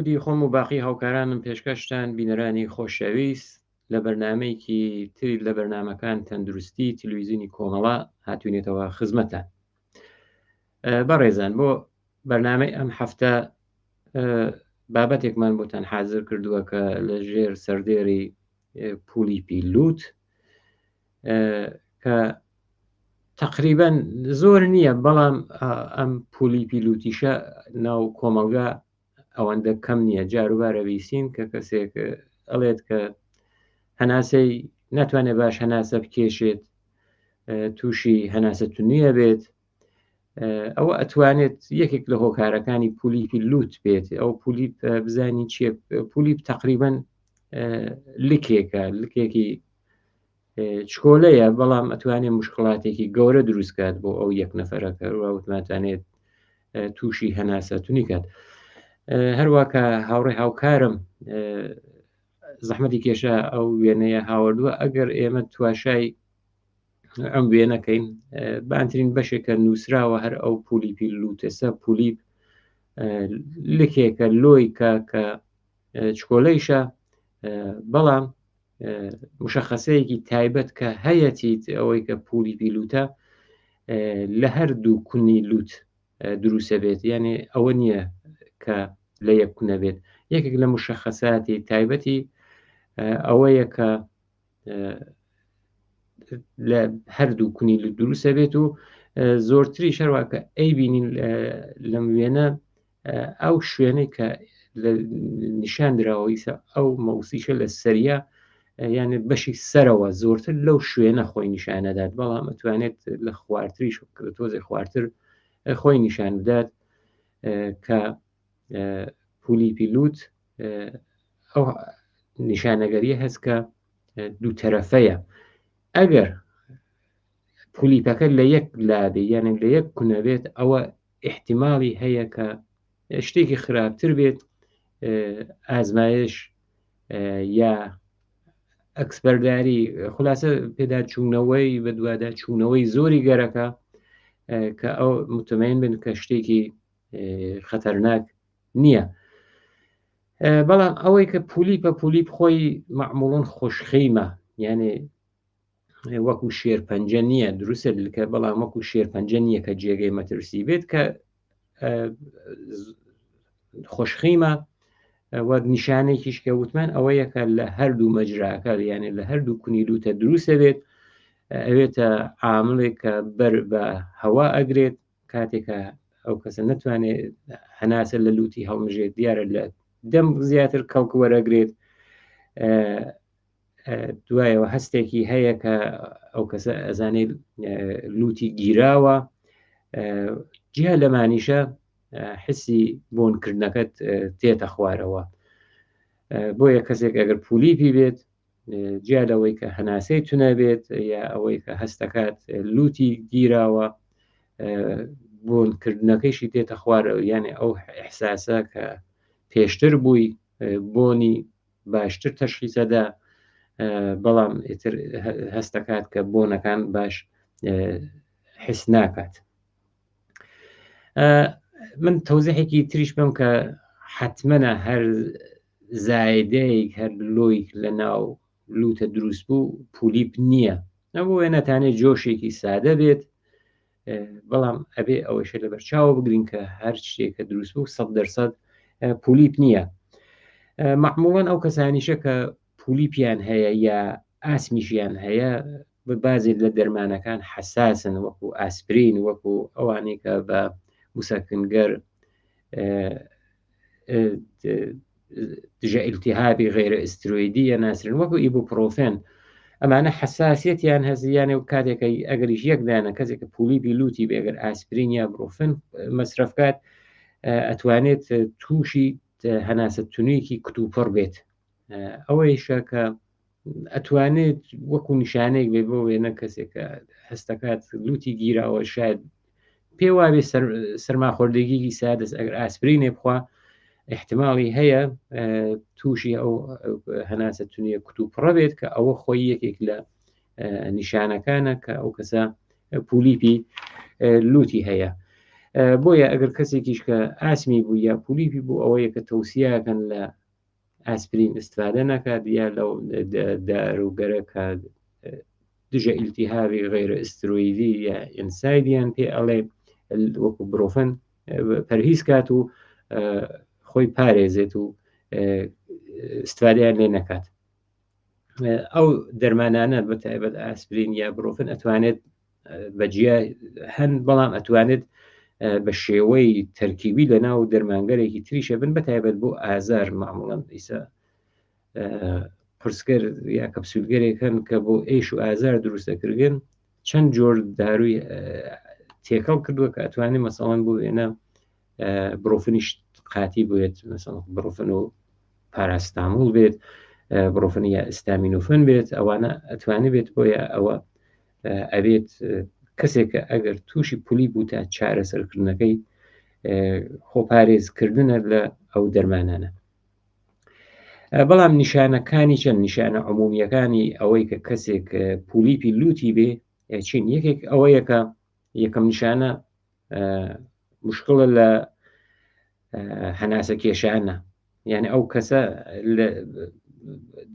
درودی خۆم و باقی هاوکارانم پێشکەشتان بینەرانی خۆشەویست لە بەرنامەیەکی تری لە بەرنامەکان تەندروستی تلویزیونی کۆمەڵا هاتوونێتەوە خزمەتان. بەڕێزان بۆ بەرنامەی ئەم هەفتە بابەتێکمان بۆتان حازر کردووە کە لە ژێر سەردێری پولیپی لووت کە تقریبا زۆر نییە، بەڵام ئەم پولیپی لوتیشە ناو کۆمەلگا ئەوەندە کەم نییە. جاروبارە ویسین کە کەسێک ئەڵێت کە هەناسەی ناتوانێت باش هەناسە بکێشێت، تووشی هەناسە نییە بێت، ئەوە ئەتوانێت یەکێک لە هۆکارەکانی پولیپی لوت بێت. ئەو پولیپ بزانی چیە؟ پولیپ تقریبا لکێکی چکۆلەیە، بەڵام ئەتوانێت مشکڵاتێکی گەورە دروستکات بۆ ئەو یەک نەفەرەکە وتمانتانێت تووشی هەناسە تونی کات. هەروەکە هاوڕێ هاوکارم زەحمەتی کێشە ئەو وێنەیە هاوردووە. ئەگەر ئێمە تواشای ئەم وێنەکەین، بانترین بەشێکە نووسراوە هەر ئەو پولیپی لوتەسە پولیپ لکێکە لۆیکە کە چکۆلەیشە، بەڵام مشخصەیەکی تایبەت کە هەیەتیت ئەوەی کە پولیپی لوتە لە هەردوو کونی لوت دروسە بێت، یعنی ئەوە نییە کە لە یەک کونە بێت. یەکێک لە مشخصاتی تایبەتی ئەوەیە کە لە هەردوو کونی لوت دروسە بێت و زۆرتری شەرواکە ئەی بینین لەم وێنە ئەو شوێنەی کە نیشان درراوەیسە ئەو مەوسیشە لە سەریا، یعنی بەشی سەرەوە زۆرتر لەو شوێنە خۆی نیشانەدات، بەڵام ئەتوانێت لە خواردتریش تۆزی خواردتر خۆی نیشان بدات کە پولیپی لوت ئەو نیشانەگەریە هەست کە دوو تەرەفەیە. ئەگەر پولیپەکە لە یەک لابێ، یعنی لە یەک کونە بێت، ئەوە احتیمالی هەیە کە شتێکی خراپتر بێت. ئازمایش یا ئەکسپەرداری خلاصە پێدا چوونەوەی بە دووادا چوونەوەی زۆری گەرەکە کە ئەو متمەین بن کە شتێکی خەتەرناک نییە. بەڵام ئەوەی کە پولیپ خۆی معموڵن خۆشخەیمە، یعنی وەکو شێرپەنجە نییە، دروستە دلکە، بەڵام وەکو شێرپەنجە نییە کە جێگەی مەترسی بێت، کە خۆشخەیمە. وەک نیشانێکیش کە وتمان ئەوەیەکە لە هەردوو مەجراکە، یعنی لە هەردوو کونی لوتە دروستە بێت، ئەوێتە عامڵێک کە بەر بە هەوا ئەگرێت کاتێکە ئەو کەسە نەتوانێت هەناسە لە لوتی هەڵمژێت، دیارە لە دەم زیاتر کەڵک وەرەگرێت. دوایەوە هەستێکی هەیە کە ئەو کەسە ئەزانێت لوتی گیراوە، جیا لەمانیشە حسی بۆنکردنەکەت تێتە خوارەوە. بۆیە کەسێک ئەگەر پولیپی بێت، جیا لەوەی کە هەناسەی تونە بێت یا ئەوەی کە هەستەکات لوتی گیراوە، بۆنکردنەکەیشی تێتە خوارەوە، یعنی ئەو ئەحساسە کە پێشتر بووی بۆنی باشتر تەشخیصەدا، بەڵام هەستەکات کە بۆنەکان باش حس ناکات. من تەوزیحێکی تریش بم کە حتمەنە هەر زایدەیەک هەر لۆیک لە ناو لوتە دروست بوو پولیپ نییە. ئەوە نەتانێت جۆشێکی سادە بێت، بەڵام ئەبێ ئەوەشە لە بەرچاوە بگرین کە هەر شتێکە دروست بوو 100% پولیپ نییە. معموڵەن ئەو کەسانیشە کە پولیپیان هەیە یا ئاسمیشیان هەیە بەبازێت لە دەرمانەکان حساسن، وەکو ئاسپرین، وەکو ئەوانەی کە بە مسەکنگەر دژە ئیلتیهابی غێرە ئستروئیدیە ناسرن، وەکو ئیبوپرۆفێن. ئەمانە حساسیەتیان هەزیانێ و کاتێکە ئەگەریش یەکدانە کەسێکە پولیپی لوتی بێگەر ئاسپرین یا بروفن مەصرفکات، ئەتوانێت تووشی هەناسە تونویەکی کتوپڕ بێت. ئەوەیشە کە ئەتوانێت وەکو نیشانەیەک بێ بۆ وێنە کەسێکە هەستەکات لوتی گیراوە، شاید پێ وابێ سەرماخۆردگیی سادەست ئەگەر ئاسپرینێ بخوا، احتمالی هەیە تووشی ئەو هەناسە تونیە کتوپڕە بێت، کە ئەوە خۆی یەکێک لە نیشانەکانە کە ئەو کەسە پولیپی لوتی هەیە. بۆیە ئەگەر کەسێکیش کە ئاسمی بوو یا پولیپی بوو ئەوەیە کە تەوسیاکەن لە ئاسپرین استفادە نەکات یا لەو داروگەرە کە دژە ئیلتیهابی غیرە ئستروئیدی یا ئینسایدیان پێ ئەڵێ وەکو برۆفن پەرهیز کات و خۆی پارێزێت و استفادەیان لێ نەکات. ئەو دەرمانانە بەتایبەت ئاسپرین یا برۆفن ئەتوانێت بەجیا هەن بەڵام ئەتوانێت بە شێوەی تەرکیبی لە ناو دەرمانگەرێکی تریشە بن بەتایبەت بۆ ئازار معموڵەن ئیسا قورسگەر یا کەپسولگەرێکن کە بۆ ئێش و ئازار دروستەکردن چەند جۆر داروی تێکەڵ کردووە کە ئەتوانێت مەسەڵەن بۆ وێنە برۆفنیش قاتی بێت مەسەڵەن برۆفن و پاراستامۆڵ بێت برۆفن یا ئستامینۆفن بێت ئەوانە ئەتوانێت بێت بۆیە ئەوە ئەبێت کەسێکە ئەگەر تووشی پولی بوو تا چارەسەرکردنەکەی خۆپارێزکردنە لە ئەو دەرمانانە. بەڵام نیشانەکانی چەند نیشانە عمومیەکانی ئەوەی کە کەسێک پولیپی لوتی بێ چین یەکێک ئەوەیەکە یەکەم نیشانە مشکڵە لە هەناسە کێشانە یعنی ئەو کەسە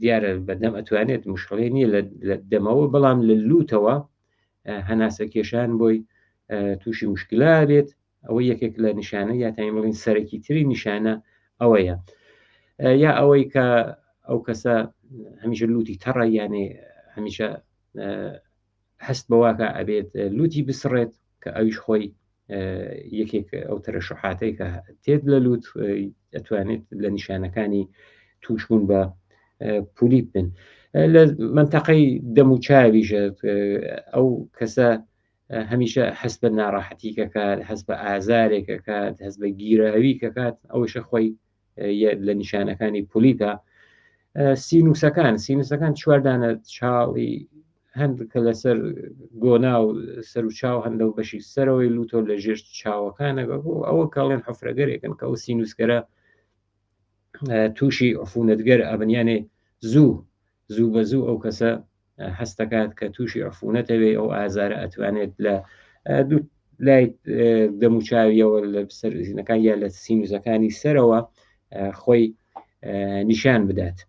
دیارە بەدەم ئەتوانێت مشکڵێ نییە لە دەمەوە بەڵام لە لوتەوە هەناسە کێشان بۆی تووشی مشکلا بێت ئەوە یەکێک لە نیشانە یا تاین بڵین سەرەکی تری نیشانە ئەوەیە یا ئەوەی کە ئەو کەسە هەمیشە لوتی تەڕە یانێ هەمیشە هەست بەواکە ئەبێت لوتی بسڕێت کە ئەویش خۆی یەکێک ئەو تەرەشحاتەی کە تێت لە لوت ئەتوانێت لە نیشانەکانی توشبوون بە پولیپ بن. لە منتەقەی دەم و چاویشە ئەو کەسە هەمیشە هەست بە ناڕاحەتی کەکات هەست بە ئازارێک کات هەست بە گیرەوی کەکات ئەوشە خۆی لە نیشانەکانی پولیپە. سینوسەکان چواردانە چاڵی هەندکە لەسەر گۆنا و سەر و چاو هەندە و بەشی سەرەوەی لوتۆ لە ژێشت چاوەکانە ئەوە کاڵێن حفرەگەرێکن کە ئەو سینوسگەرە تووشی عفونەتگەر ئەبنیانێ زوو بە زوو ئەو کەسە هەستەکات کە تووشی عفونەتەوێ ئەو ئازارە ئەتوانێت لە دوو لای دەموچاویەوە لە سەرزینەکان یا لە سینوسەکانی سەرەوە خۆی نیشان بدات.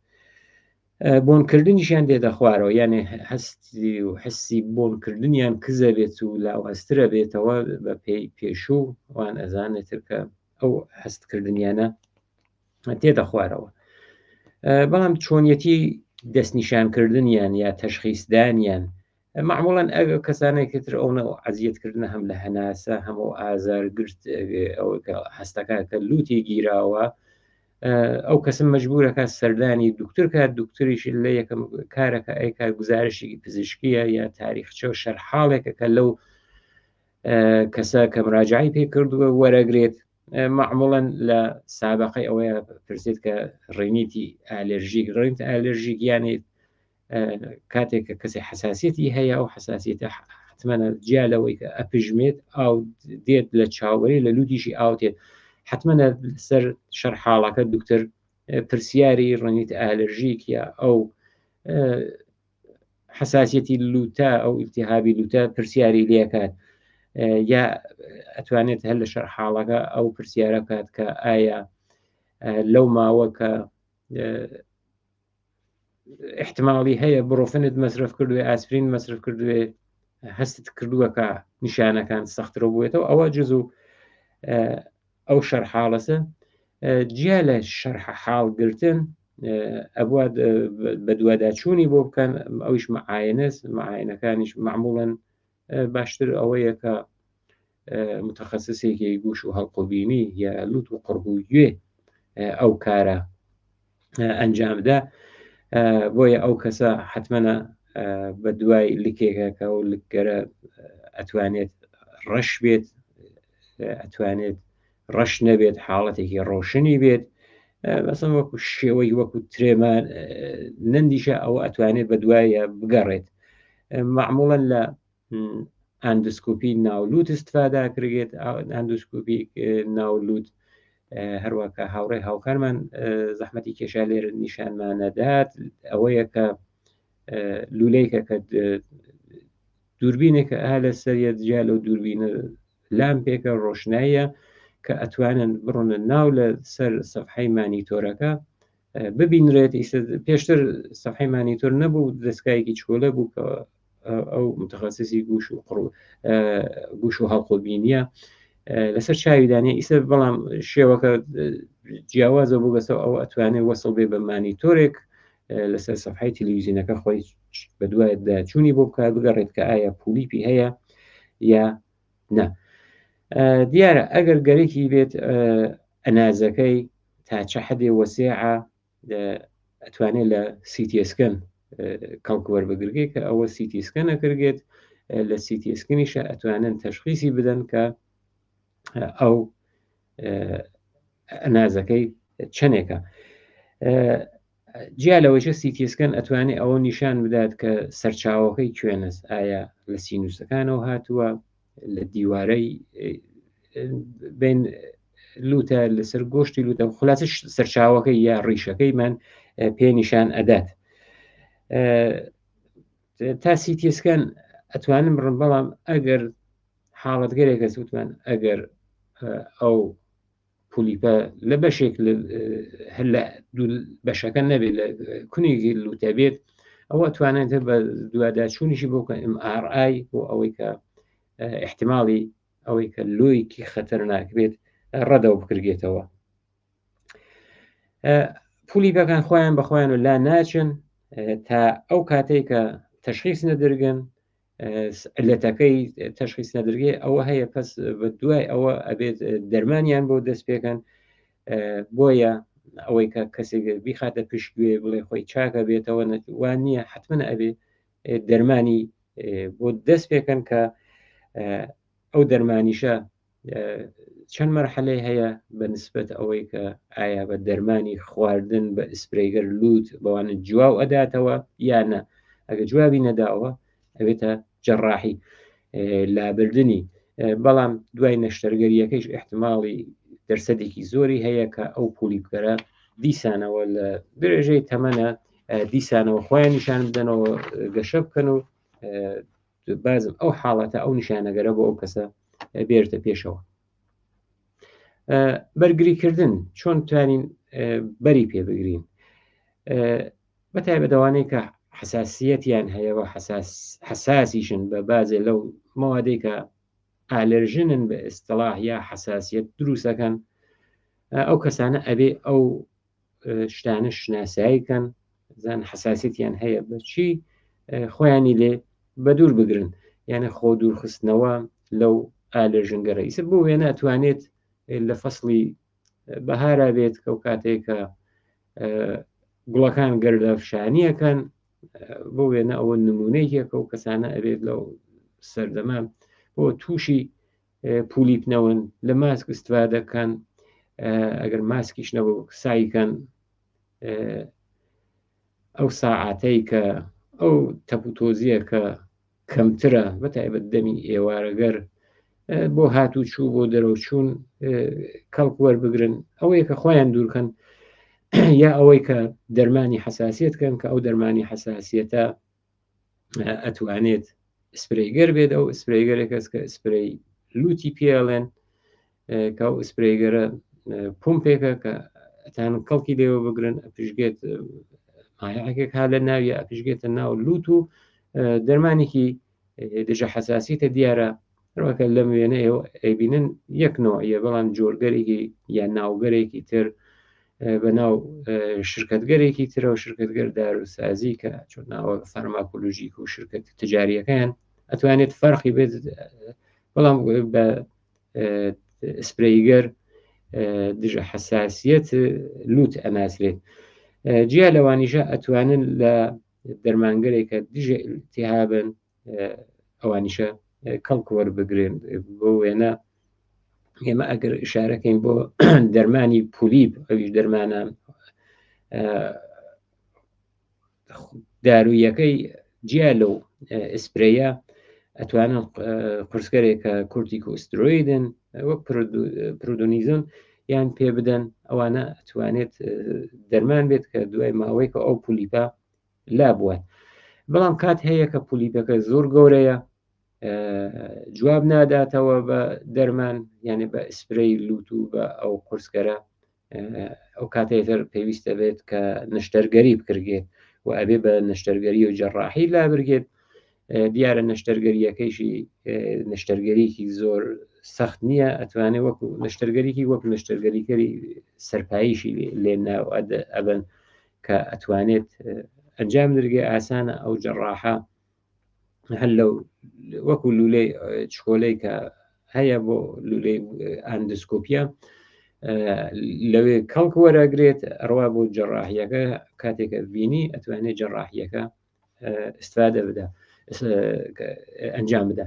بۆنکردنیشیان دێتە خوارەوە یانێ هەستی و حسی بۆنکردنیان کزە بێت و لاوەسترە بێتەوە بە پێی پێشوو وان ئەزانێتتر کە ئەو هەستکردنیانە تێدە خوارەوە. بەڵام چۆنیەتی دەستنیشانکردنیان یا تەشخیصدانیان معموڵەن ئەگە کەسانێکتر ئەوە عەزیەتکردنە هەم لە هەناسە هەموو ئازارگرت ئەو هەستەکە کە لوتی گیراوە ئەو کەسم مەجبورەکە سەردانی دوکتور کات دوکتوریش لە یەکەم کارەکە ئەیکا گزارشی پزیشکیە یا تاریخچە و شەرحاڵێکە کە لەو کەسە کە مراجعی پێ کردووە وەرەگرێت معموڵەن لە سابقەی ئەوەیە پرسێت کە ڕێنیتی ئالێرژیک ڕێنیت ئالێرژیک یانێ کاتێک کە کەسی حساسیەتی هەیە ئەو حساسیەتە حتمەنە جیالەوەی کە ئەپژمێت ئاو دێت لە چاوەری لە لوتیشی ئاوتێت حتمەنە سەر شەرحاڵەکە دوکتەر پرسیاری ڕێنیت ئالێرژیک یا ئەو حساسیەتی لوتە ئەو ئیلتیهابی لوتە پرسیاری لێکات یا ئەتوانێت هەر لە شەرحاڵەکە ئەو پرسیارە بکات کە ئایا لەو ماوە کە احتماڵی هەیە برۆفنت مەصرف کردوێ ئاسپرین مەصرف کردوێ هەستت کردووەکە نیشانەکان سەخترە بووێتەوە ئەوە جزو ئەو شەرحاڵەسە جیا لە شەرح حاڵگرتن ئەبووە بە دوواداچوونی بۆ بکەن ئەویش مەعاینەکانیش معموڵەن باشتر ئەوەیە کە متخصصێکی گوش و هەڵقوبینی یا لوت و قڕبووگوێ ئەو کارە ئەنجامدا بۆیە ئەو کەسە حتمەنە بە دوای لکێکەکە و لکگەرە ئەتوانێت ڕەش بێت ئەتوانێت ڕەش نەبێت حاڵەتێکی ڕۆشنی بێت بەسم وەکو شێوەی وەکو ترێمان نندیشە ئەو ئەتوانێت بە دوایە بگەڕێت معموڵەن لە ئەندسکۆپی ناولوت استفادا کرێت ئەندسکۆپی ناولوت هەروەکە هاوڕێ هاوکارمان زەحمەتی کێشا لێرە نیشانمانەدات ئەوەیە کە لولەیەکە کە دووربینێکە ئا لە سەریە جیا لەو دووربینە لامپێکە ڕۆشناییە کە ئەتوانن بڕۆنە ناو لە سەر سەفحەی مانیتۆرەکە ببینرێت. پێشتر سەفحەی مانیتۆر نەبوو، دەستگایەکی چۆلە بوو کە ئەو متخەسیسی گوش و هەڵقوبینیە لەسەر چاویدانێ ئیسە، بەڵام شێوەکە جیاوازە بوو بەسە ئەو ئەتوانێت وەسڵ بێ بە مانیتۆرێک لەسەر سەفحەی تەلەڤیزیۆنەکە خۆی بە دوایەدا چوونی بۆ بکات بگەڕێت کە ئایا پولیپی هەیە یا نە. دیارە ئەگەر گەرەێکی بێت ئەنازەکەی تا چە حەدێ وەسێعە ئەتوانێت لە سیتیسکەن کەڵکوەربگرگێت کە ئەوە سیتیسکەنە کردێت، لە سیتیسکنیشە ئەتوانن تەشخیصی بدەن کە ئەو ئەنازەکەی چەندێکە. جیا لەوەیشە سیتیسکەن ئەتوانێت ئەوە نیشان بدات کە سەرچاوەکەی کوێنەس، ئایا لە سینوسەکانەوە هاتووە، لە دیوارەی بین لوتە، لەسەر گۆشتی لوتە، خلاصە سەرچاوەکەی یا ڕیشەکەیمان پێ نیشان ئەدات. تا سیتیسکەن ئەتوانم بڕن، بەڵام ئەگەر حاڵەتگەرێکە سووتمان ئەگەر ئەو پولیپە لە بەشێک هەر لە بەشەکە نەبێت، لە کونێکی لوتە بێت، ئەوە توانێت بە دوواداچوونیشی بۆ کە MRI بۆ ئەوەی کە احتیماڵی ئەوەی کە لۆیکی خەتەرناک بێت ڕەدەوە بکرێتەوە. پولیپەکان خۆیان بەخۆیان و لا ناچن تا ئەو کاتێک کە تەشخیص نەدرگن، علەتەکەی تەشخیص نەدرگێ ئەوە هەیە، پس بە دوای ئەوە ئەبێت دەرمانیان بۆ دەست پێکەن. بۆیە ئەوەی کە کەسێک بیخاتە پشتگوێ بڵێ خۆی چاکە بێتەوە، وان نییە، حتمما ئەبێ دەرمانی بۆ دەست پێکەن کە ئەو دەرمانیشە چەند مەرحەلەی هەیە بە نسبەت ئەوەی کە ئایا بە دەرمانی خواردن بە ئسپرەیگەر لوت بەوانە جواب ئەداتەوە یان نە. ئەگە جوابی نەداوە ئەوێتە جەڕاحی لابردنی، بەڵام دوای نەشتەرگەریەکەیش احتیماڵی دەرسەدێکی زۆری هەیە کە ئەو پولیپەرە دیسانەوە لە درێژەی تەمەنە دیسانەوە خۆیان نیشان بدەنەوە گەشە بکەن و بازم ئەو حاڵەتە ئەو نیشانەگەرە بۆ ئەو کەسە بێرتە پێشەوە. بەرگریکردن چۆن توانین بەری پێ بگرین؟ بەتایبەتەوانەی کە حساسیەتیان هەیەەوە، حساسیشن بە بازێ لەو مەوادەی کە ئالەرژنن بە ئیستلاح یا حساسیت دروستەکەن، ئەو کەسانە ئەبێ ئەو شتانە شناساییکەن، زان حساسیتیان هەیە بەچی خۆیانی لێ بە دوور بگرن، یانە خۆ دوورخستنەوە لەو ئالەرژنگەرە. ئیسە بۆ وێنە ئەتوانێت لە فەسڵی بەهارا بێت کە و کاتێککە گوڵەکان گەردەفشانیەکەن، بۆ وێنە ئەوە نمونەیەکە و کەسانە ئەبێت لەو سەردەمان بۆ تووشی پولیپنەوەن لە ماسک استفادەکەن، ئەگەر ماسکیش نەبوو سایکەن ئەو ساعاتەی کە ئەو تەپوتۆزیە کە کەمترە بەتایبەت دەمی ئێوارەگەر بۆ هاتوو چوو بۆ دەرەوچوون کەڵک وەربگرن، ئەوەیە کە خۆیان دوورکەن، یا ئەوەی کە دەرمانی حساسیت کەن کە ئەو دەرمانی حساسیەتە ئەتوانێت سپرەیگەر بێت. ئەو سپرەیگەرێکەس کە سپرەی لوتی پێڵێن کە ئەو سپرەیگەرە پۆمپێکە کە ئەتان کەڵکی لێوە بگرن، ئەپشگێت مایعەکێک ها لە ناویە، ئەپشگێتە ناو لوت و دەرمانێکی دژە حساسیتە دیارە ڕوەکە لەم وێنە ئەیبینن یەک نوعیە، بەڵام جۆرگەرێکی یان ناوگەرێکی تر بە ناو شرکتگەرێکی ترەوە، شرکتگەر داروسازی کە چۆن ناوە فارماکۆلۆژیک و شرکت تجاریەکەیان ئەتوانێت فەرقی بێت، بەڵام بە سپرەیگەر دژە حساسیت لوت ئەناسرێت. جیا لەوانیشە ئەتوانن لە دەرمانگەرێکە دژە التیهابن ئەوانیشە کەڵک وەربگرن. بۆ وێنە ئێمە ئەگەر ئشارەکەین بۆ دەرمانی پولیپ، ئەویش دەرمانە دارویەکەی جیا لەو ئسپرەیە ئەتوانن قورسگەرێکە کورتیکۆسترویدن وەک پرۆدۆنیزۆن یان پێ بدەن، ئەوانە ئەتوانێت دەرمان بێت کە دوای ماوەی کە ئەو پولیپە لا بووە. بەڵام کات هەیە کە پولیپەکە زۆر گەورەیە، جواب ناداتەوە بە دەرمان یعنی بە ئسپرەی لوت و بە ئەو قورسگەرە ئەو کاتێتر پێویستە بێت کە نشتەرگەری بکرێت و ئەبێ بە نشتەرگەری و جەڕاحی لا برگێت دیارە نشتەرگەریەکەیشی نشتەرگەریکی زۆر سەخت نییە ئەتوانێت وەکو نشتەرگەریکی وەکو نشتەرگەریکەری سەرپاییشی لێ ناو ئەبن کە ئەتوانێت ئەنجام درگێ ئاسانە ئەو جەڕاحە هەل لەو وەکو لولەی چکۆلەی کە هەیە بۆ لولەی ئاندسکۆپیا لەوێ کەڵک وەرەگرێت ئەڕوا بۆ جەڕاحیەکە کاتێکە بینی ئەتوانێت جەڕاحیەکە استفادە بدە ئەنجام بدە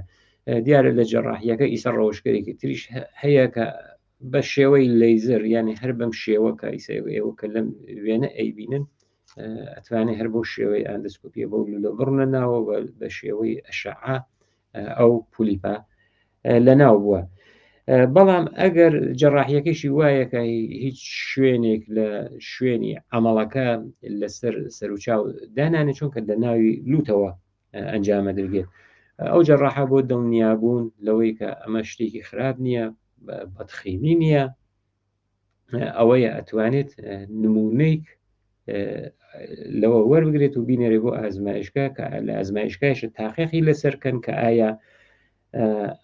دیارە لە جەڕاحیەکە ئیسە ڕەوشکەرێکی تریش هەیە کە بە شێوەی لەیزەر یعنی هەر بەم شێوەکە ئیسەوە کە لەم وێنە ئەیبینن ئەتوانێت هەر بۆ شێوەی ئاندسکۆپیە بۆ لە بڕنە ناوە بە شێوەی ئەشعە ئەو پولیپا لە ناو بووە بەڵام ئەگەر جەڕاحیەکەشی وایەکە هیچ شوێنێک لە شوێنی عمەڵەکە لەسەر سەرچاو دانانێت چونکە لە ناوی لوتەوە ئەنجامە دەگێت ئەو جەڕاحە بۆ دڵنیابوون لەوەی کە ئەمە شتێکی خراپ نییە بەدخینی نییە ئەوەیە ئەتوانێت نمونەیەک لەوە وەربگرێت و بینێرێ بۆ ئازمایشگا کە لە ئازمایشگایشە تاقیقی لەسەرکەن کە ئایا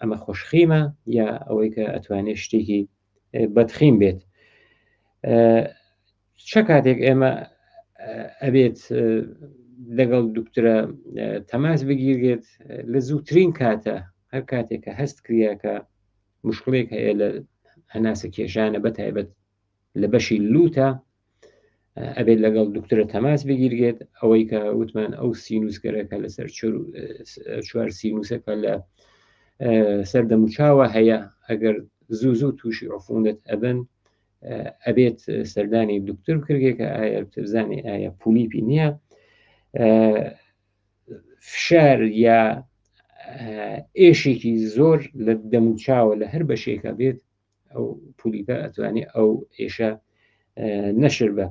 ئەمە خۆشخیمە یا ئەوەی کە ئەتوانێت شتێکی بەدخیم بێت چه کاتێک ئێمە ئەبێت لەگەڵ دوکترە تەماس بگیرێت لە زووترین کاتە هەر کاتێکە هەست کریاکە مشکلێک هەیە لە هەناسە کێشانە بەتایبەت لە بەشی لوتە ئەبێت لەگەڵ دوکترە تەماس بگیرێت ئەوەی کە وتمان ئەو سینوسگەرەکە لەسەر چوار سینوسەکە لە سەردەموچاوە هەیە ئەگەر زوو تووشی عفونەت ئەبن ئەبێت سەردانی دوکتر بکرێت کە ئایا بزانێ ئایا پولیپی نییە فشار یا ئێشێکی زۆر لە دەموچاوە لە هەر بەشێکە بێت ئەو پولیپە ئەتوانێت ئەو ئێشە نەشر بە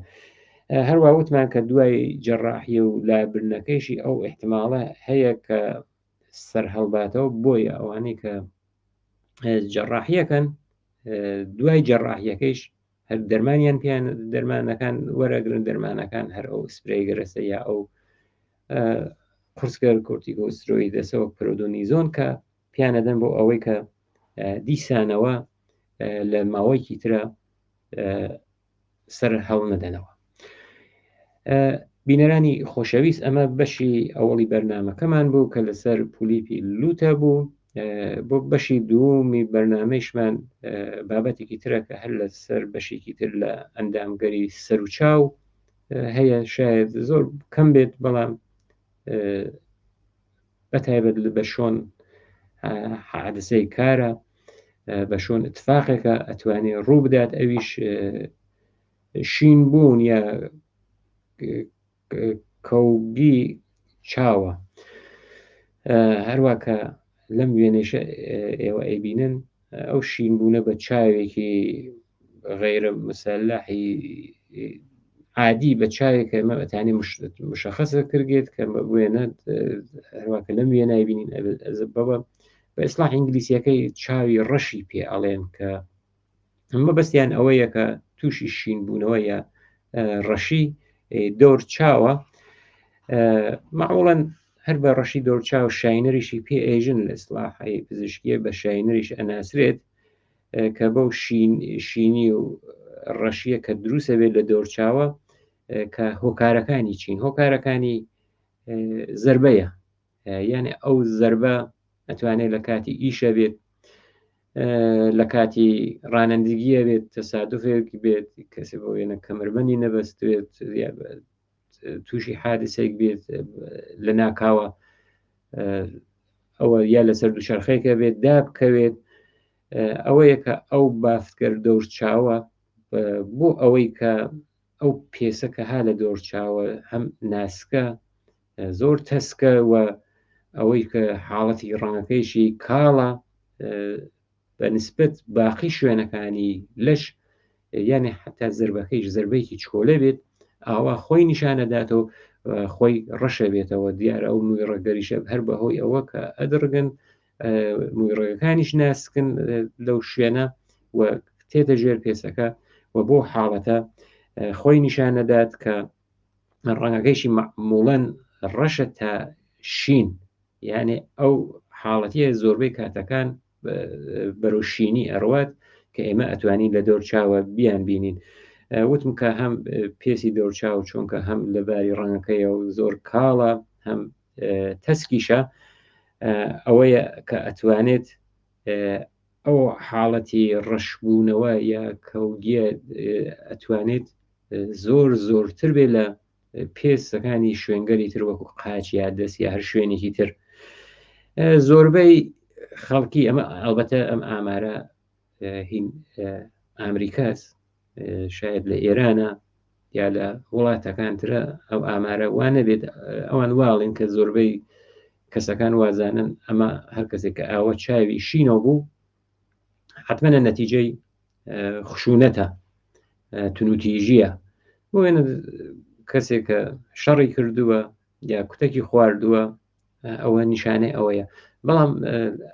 هەروە وتمان کە دوای جەڕاحیە و لابرنەکەیشی ئەو احتماڵە هەیە کە سەر هەڵباتەوە بۆیە ئەوانەی کە جەڕاحیەکەن دوای جەڕاحیەکەیش هەر دەرمانیان پیان دەرمانەکان وەرەگرن دەرمانەکان هەر ئەو سپرەی گەرەسە یا ئەو قورسگەر کۆرتیکۆستێرۆیدە دەسەوە پرۆدۆنیزۆن کە پیانەدەن بۆ ئەوەی کە دیسانەوە لە ماوەیەکی ترە سەر هەڵ نەدەنەوە. بینەرانی خۆشەویست ئەمە بەشی ئەوەڵی بەرنامەکەمان بوو کە لەسەر پولیپی لوتە بوو بۆ بەشی دوومی بەرنامەیشمان بابەتێکی ترە کە هەر لەسەر بەشێکی تر لە ئەندامگەری سەرچاو هەیە شاید زۆر کەم بێت بەڵام بەتایبەت بە شۆن حادسەی کارە بە شۆن اتفاقێکە ئەتوانێت ڕوو بدات ئەویش شین بوون یا کەوگی چاوە هەروەکە لەم وێنێشە ئێوە ئەیبینن ئەو شین بوونە بە چاوێکی غەیرە مسەلحی عادی بە چاوێکە ئەمە ئەتانی مشخصە کردێت کە وێنە هەروەکە لەم وێنە ئەیبینین بەوە بە ئیسلاح ئینگلیسیەکەی چاوی ڕەشی پێ ئەڵێن کە ئەمە بەستیان ئەوەیە کە تووشی شین بوونەوە یا ڕەشی دۆر چاوە معموڵەن هەر بە ڕەشی دۆر چاو شاینەریشی پێ ئێژن لە ئیسلاحی پزیشکیە بە شاینەریش ئەناسرێت کە بەو شینی و ڕەشیە کە دروستە بێت لە دۆر چاوە کە هۆکارەکانی چین هۆکارەکانی زەربەیە یعنی ئەو زەربە ئەتوانێت لە کاتی ئیشە بێت لە کاتی ڕانندگیە بێت تەسادفێک بێت کەسێ بۆ وێنە کەمربەندی نەبەستێت تووشی حادسێک بێت لە ناکاوە ئەوە یا لەسەر دووچەرخەیەکە بێت دابکەوێت ئەوەیە کە ئەو بافتگەر دۆر چاوە بۆ ئەوەی کە ئەو پێسەکە ها لە دۆر چاوە هەم ناسکە زۆر تەسکە و ئەوەی کە حاڵەتی ڕەنگەکەیشی کاڵە بەنسبەت باقی شوێنەکانی لەش یعنی حتا زربەکەیش زربەیەکی چکۆلە بێت ئاوا خۆی نیشانەداتەوە خۆی ڕەشە بێتەوە دیارە ئەو مووی ڕەگەریشە هەر بەهۆی ئەوە کە ئەدرگن مویڕەکانیش ناسکن لەو شوێنە و تێتە ژێر پێسەکە و بۆ حاڵەتە خۆی نیشانەدات کە ڕەنگەکەیشی معموڵەن ڕەشە تا شین، یعنی ئەو حاڵەتیە زۆربەی کاتەکان بەرەوشینی ئەڕوات کە ئێمە ئەتوانین لە دەور چاوە بیان بینین. وتم کە هەم پێسی دەورچاو چونکە هەم لەباری ڕەنگەکەیە و زۆر کاڵە هەم تەسکیشە، ئەوەیە کە ئەتوانێت ئەو حاڵەتی ڕەشبوونەوە یا کەوگیە ئەتوانێت زۆر زۆرتر بێ لە پێستەکانی شوێنگەری تر وەکو قاچ یا دەست یا هەر شوێنێکی تر. زۆربەی خەڵکی ئەمە ئەلبەتە ئەم ئامارە هین ئامریکاس، شاید لە ئێرانە یا لە وڵاتەکانترە ئەو ئامارە وانە بێت ئەوان واڵین کە زۆربەی کەسەکان وازانن ئەمە هەر کەسێک کە ئاوە چاوی شینەوە بوو حتممەە نەتیجەی خشونەتە، تونوتیژیە، بۆ وێنە کەسێک کە شەڕی کردووە یا کوتێکی خواردووە ئەوە نیشانەی ئەوەیە. بەڵام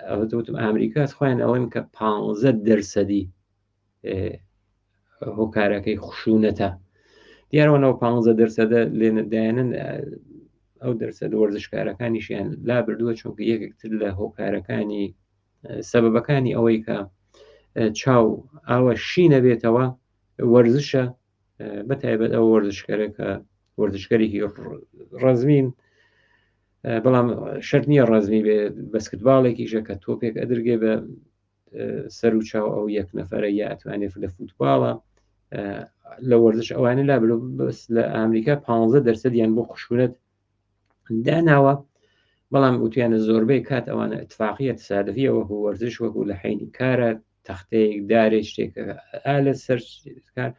ئەوەوتم ئامریکاس خۆیان ئەوەن کە 15% هۆکارەکەی خشونەتە، دیارەوەنەوە 15% لێنەدایەنن ئەو دەرسەد وەرزشکارەکانیشیان لا بردووە چونکە یەکێکتر لە هۆکارەکانی سەبەبەکانی ئەوەی کە چاو ئاوە شینە بێتەوە وەرزشە، بەتایبەت ئەو وەرزشکارە کە وەرزشکارێکی ڕەزمین، بەڵام شەرت نییە ڕەزمی بێ بەسکتباڵێکیشە کە تۆپێک ئەدرگێ بە سەر و چاو ئەو یەک نەفەرە یا ئەتوانێت لە فوتباڵە لە وەرزش ئەوانە لا بەس لە ئامریکا 15% یان بۆ خشونەت داناوە. بەڵام وتیانە زۆربەی کات ئەوانە اتفاقیە تسادفیە وەکو وەرزش وەکو لە حینی کارە تەختەیەک دارێک شتێکە لە سەر کار،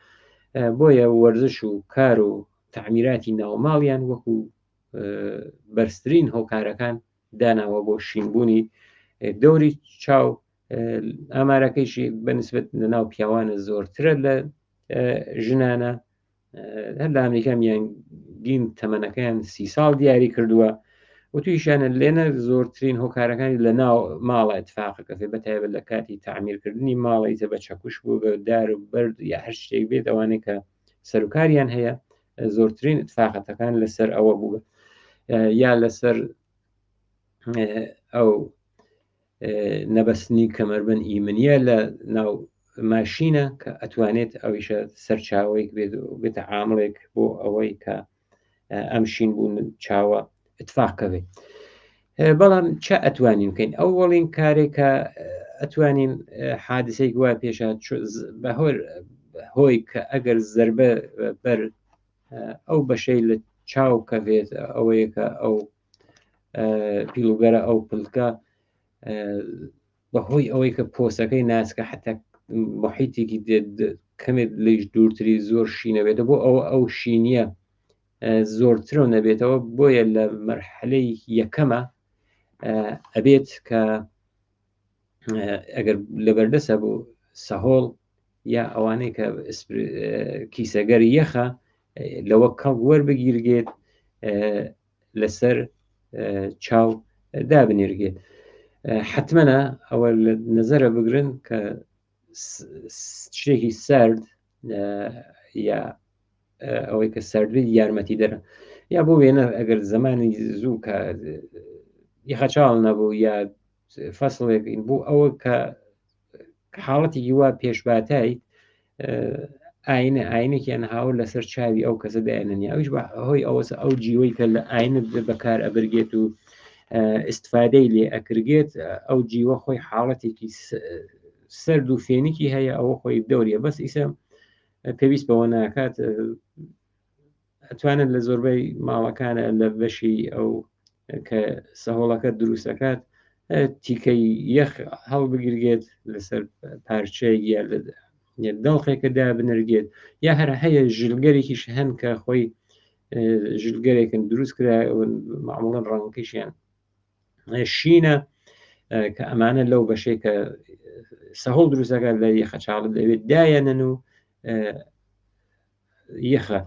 بۆیە وەرزش و کار و تعمیراتی ناوماڵیان وەکو بەرزترین هۆکارەکان داناوە بۆ شینبوونی دەوری چاو. ئامارەکەیشی بەنسبەت لە ناو پیاوانە زۆرترە لە ژنانە، هەر لە ئەمریکا میانگین تەمەنەکەیان 30 ساڵ دیاری کردووە و تویشانە لێنە زۆرترین هۆکارەکانی لە ناو ماڵە اتفاقەکە بەتایبەت لە کاتی تعمیرکردنی ماڵی تە بە چەکوش بوو بە دار و بەرد یا هەر شتێک بێت ئەوانەیە کە سەرکاریان هەیە زۆرترین اتفاقەتەکان لەسەر ئەوە بوو یا لەسەر ئەو نەبەستنی کەمەربەند ئیمنیە لە ناو ماشینە کە ئەتوانێت ئەویشە سەرچاوەیەک بێتە عامڵێک بۆ ئەوەی کە ئەم شین بوون چاوە اتفاقەوێ. بەڵام چه ئەتوانین بکەین؟ ئەوڵین کارێکە ئەتوانین حادسەی گووا پێشات هۆی کە ئەگەر زەربە بەر ئەو بەشەی لە چاو کەوێت ئەوەیە کە ئەو پیلوگەرە ئەو پلکە بەهۆی ئەوەی کە پۆسەکەی ناسکە حتا محیتێکی کەمێت لەیش دوورتری زۆر شینەبێتە بۆ ئەو شینیە زۆرترۆ نەبێتەوە، بۆیە لە مەرحلەی یەکەمە ئەبێت کە ئەگەر لەبەردەسە بۆ سەهۆڵ یا ئەوانەی کە کیسەگەری یەخە لەوە کەڵ وەربگیرگێت لەسەر چاو دابنێرگێت. حتممەە ئەوە لە نەزەرە بگرن کە شتێکی سارد یا ئەوەی کە سەردوی یارمەتی دەرە یا بۆ وێنە ئەگەر زمانی زوو کە یخەچاڵ نەبوو یا فەسڵێکین بوو ئەوە کە حاڵەتێکی وا پێشباتایی ئاینێکیان هاور لەسەر چاوی ئەو کەسە دایەننی ئەوش بە هۆی ئەوەس ئەو جیوەی کە لە ئاینە بەکار ئەبرگێت و ئستفادەی لێ ئەکرگێت ئەو جیوە خۆی حاڵەتێکی سرد و فێنێکی هەیە ئەوە خۆی دەوریە بەس ئیسە پێویست بەوە ناکات ئەتوانێت لە زۆربەی ماڵەکانە لە بەشی ئەو کە سەهۆڵەکە دروستەکات تیکەی یەخ هەڵبگرگێت لەسەر پارچەیە یا دڵخێکە دابنرگێت یا هەر هەیە ژلگەرێکیش هەن کە خۆی ژلگەرێکن دروست کرا معموڵەن ڕەنگەکەیشیان شینە کە ئەمانە لەو بەشەی کە سەهۆڵ دروستەکە لە یەخەچاڵت دەوێت دایەنن و یەخە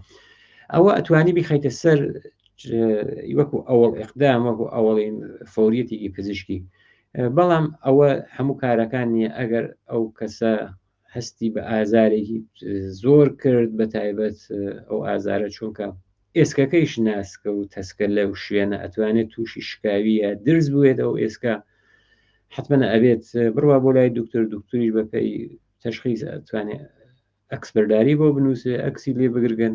ئەوە ئەتوانی بیخەیتە سەر وەکو ئەوڵ ئەقدام وەکو ئەوڵین فۆریەتێکی پزیشکی بەڵام ئەوە هەموو کارەکان نییە ئەگەر ئەو کەسە هەستی بە ئازارێکی زۆر کرد بە تایبەت ئەو ئازارە چونکە ئێسکەکەیش ناسکە و تەسکە لەو شوێنە ئەتوانێت تووشی شکاویە درز بوێت ئەو ئێسکا حتممە ئەبێت بڕوا بۆ لای دکتۆریش بەپی تەشخیص ئەتوانێت ئەکسپەرداری بۆ بنووسێ ئەکسی لێ بگرگن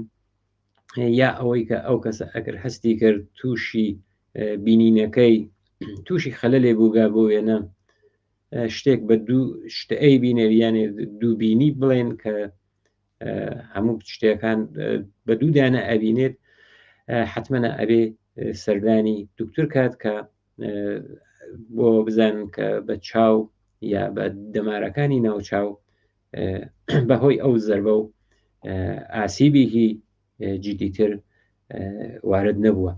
یا ئەوەی کە ئەو کەسە ئەگەر هەستی کرد تووشی بینینەکەی تووشی خەلە لێ بووگا بۆ وێنە شتێک بە دوو شتەی بینێ یانێ دووبینی بڵێن کە هەموو شتەکان بە دوودانە ئەبینێت حتممە ئەبێ سەردانی دکتور کات کە بۆ بزانن کە بە چاو یا بە دەمارەکانی ناوچاو بەهۆی ئەو زەربە و ئاسیبێکی جدیتر وارد نەبووە.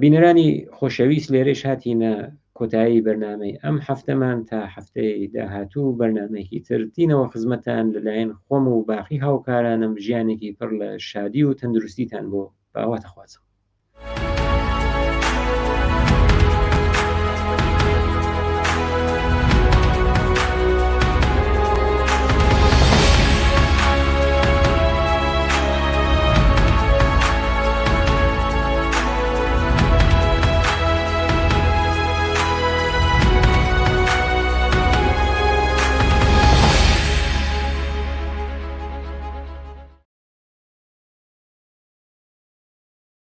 بینەرانی خۆشەویست لێرەش هاتیینە کۆتایی بەرنمەی ئەم هەفتەمان تا هەفتەی داهاتوو بەرنمێکی تر تینەوە خزمەتان لەلایەن خۆم و باقی هاوکارانم ژیانێکی پڕ لە شادی و تەندروستیتان بۆ باواتە خوازم.